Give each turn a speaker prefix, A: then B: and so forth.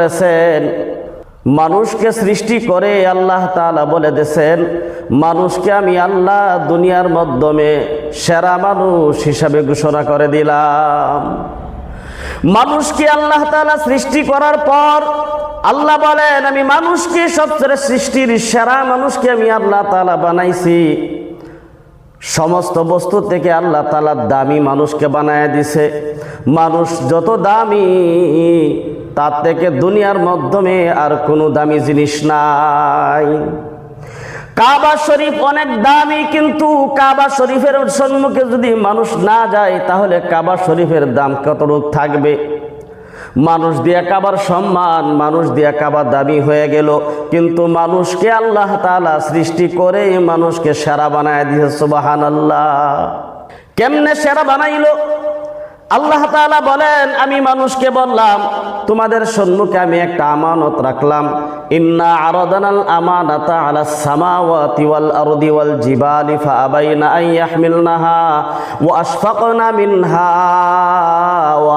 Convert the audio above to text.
A: বলেছেন মানুষকে সৃষ্টি করে আল্লাহ তাআলা বলে দিয়েছেন মানুষকে আমি আল্লাহ দুনিয়ার মাধ্যমে সেরা মানুষ হিসাবে ঘোষণা করে দিলাম। মানুষকে আল্লাহ তাআলা সৃষ্টি করার পর আল্লাহ বলেন আমি মানুষকে সবচেয়ে সৃষ্টির সেরা মানুষকে আমি আল্লাহ তাআলা বানাইছি। সমস্ত বস্তু থেকে আল্লাহ তাআলা দামি মানুষকে বানায় দিছে। মানুষ যত দামি তার থেকে দুনিয়ার মাধ্যমে আর কোনো দামি জিনিস নাই। কাবা শরীফ অনেক দামি, কিন্তু কাবা শরীফের সম্মুখে যদি মানুষ না যায় তাহলে কাবা শরীফের দাম কতটুক থাকবে? মানুষ দিয়া কাবার সম্মান, মানুষ দিয়া কাবা দামি হয়ে গেল, কিন্তু মানুষকে আল্লাহ তাআলা সৃষ্টি করে মানুষকে সেরা বানায় দিয়েছে। সুবহানাল্লাহ। কেমনে সেরা বানাইলো? আল্লাহ তাআলা বলেন আমি মানুষকে বললাম তোমাদের সম্মুখে আমি একটা আমানত রাখলাম। ইন্না আরাদানাল আমানাতা আলাস সামাওয়াতি ওয়াল আরদি ওয়াল জিবালি ফাআবাইনা আন ইয়াহমিলনাহা ওয়া আশফাকনা মিনহা ওয়া